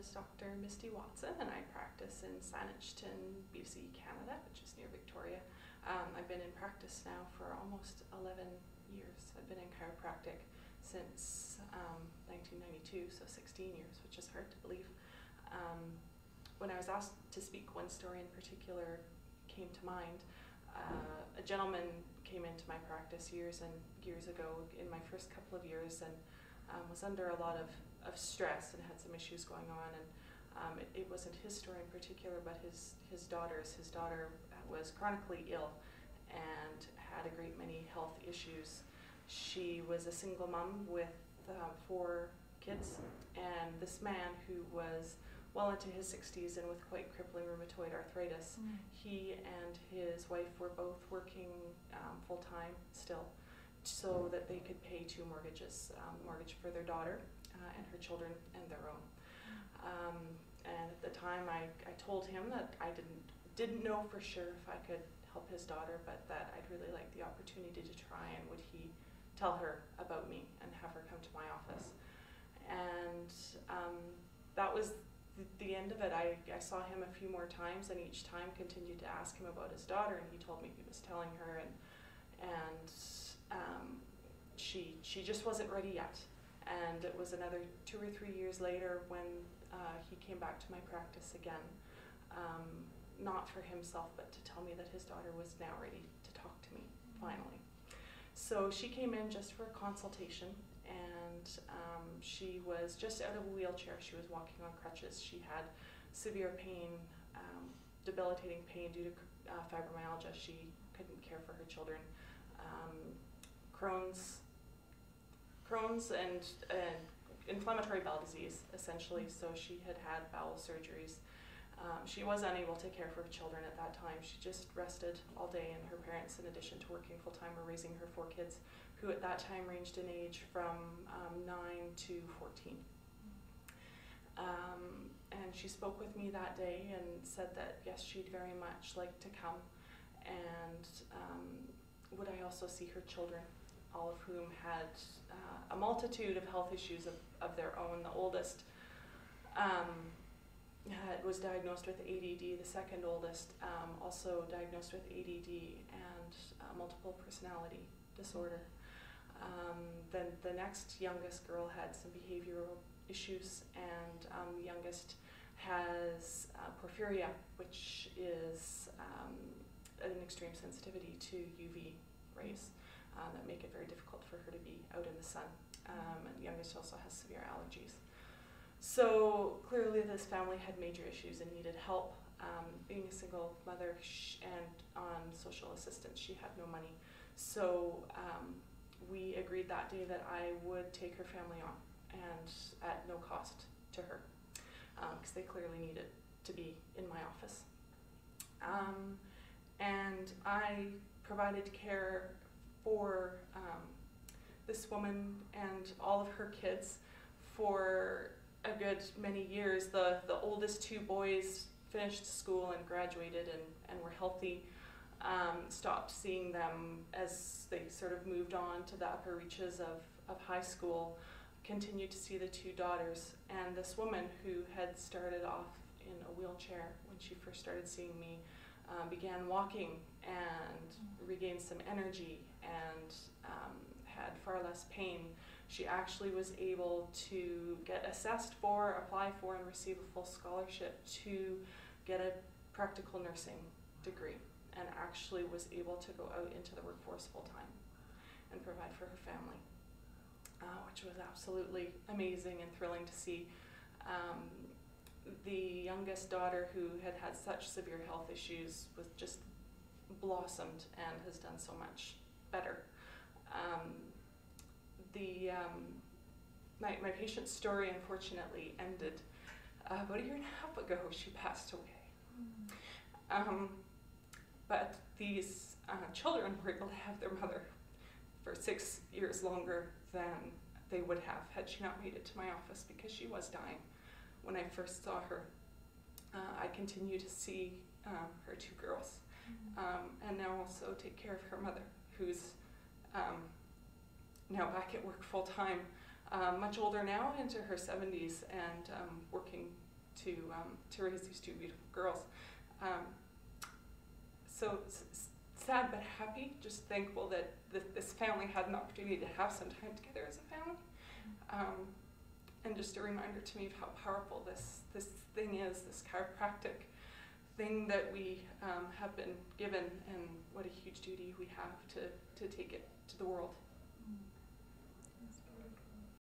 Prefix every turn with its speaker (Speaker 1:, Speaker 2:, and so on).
Speaker 1: is Dr. Misty Watson, and I practice in Saanich, BC, Canada, which is near Victoria. I've been in practice now for almost 11 years. I've been in chiropractic since 1992, so 16 years, which is hard to believe. When I was asked to speak, one story in particular came to mind. A gentleman came into my practice years and years ago in my first couple of years, and was under a lot of stress and had some issues going on, and it wasn't his story in particular, but his daughter's. His daughter was chronically ill and had a great many health issues. She was a single mom with 4 kids, and this man, who was well into his 60s and with quite crippling rheumatoid arthritis, he and his wife were both working full-time still, so that they could pay 2 mortgages, mortgage for their daughter and her children and their own. And at the time I told him that I didn't know for sure if I could help his daughter, but that I'd really like the opportunity to try, and would he tell her about me and have her come to my office. And that was the end of it. I saw him a few more times, and each time continued to ask him about his daughter, and he told me he was telling her, and she just wasn't ready yet. And it was another 2 or 3 years later when he came back to my practice again, not for himself, but to tell me that his daughter was now ready to talk to me, finally. So she came in just for a consultation, and she was just out of a wheelchair. She was walking on crutches. She had severe pain, debilitating pain due to fibromyalgia. She couldn't care for her children. Crohn's and inflammatory bowel disease, essentially. So she had had bowel surgeries. She was unable to care for her children at that time. She just rested all day, and her parents, in addition to working full-time, were raising her 4 kids, who at that time ranged in age from 9 to 14. And she spoke with me that day and said that, yes, she'd very much like to come, and would I also see her children, all of whom had a multitude of health issues of their own. The oldest was diagnosed with ADD. The second oldest also diagnosed with ADD and multiple personality disorder. Then the next youngest girl had some behavioral issues, and the youngest has porphyria, which is an extreme sensitivity to UV rays that make it very difficult for her to be out in the sun. And the youngest also has severe allergies. So clearly this family had major issues and needed help. Being a single mother and on social assistance, she had no money. So we agreed that day that I would take her family on, and at no cost to her, because they clearly needed to be in my office. And I provided care for this woman and all of her kids for a good many years. The oldest 2 boys finished school and graduated and were healthy. Stopped seeing them as they sort of moved on to the upper reaches of high school. Continued to see the 2 daughters, and this woman, who had started off in a wheelchair when she first started seeing me, began walking and regained some energy and had far less pain. She actually was able to get assessed for, apply for, and receive a full scholarship to get a practical nursing degree, and actually was able to go out into the workforce full-time and provide for her family, which was absolutely amazing and thrilling to see. The youngest daughter, who had had such severe health issues, was just blossomed and has done so much better. My patient's story unfortunately ended about 1.5 years ago. She passed away. But these children were able to have their mother for 6 years longer than they would have had she not made it to my office, because she was dying when I first saw her. I continue to see her 2 girls, and now also take care of her mother, who's now back at work full-time, much older now, into her 70s, and working to raise these two beautiful girls. So sad but happy, just thankful that this family had an opportunity to have some time together as a family. And just a reminder to me of how powerful this thing is, this chiropractic thing that we have been given, and what a huge duty we have to take it to the world.
Speaker 2: Mm.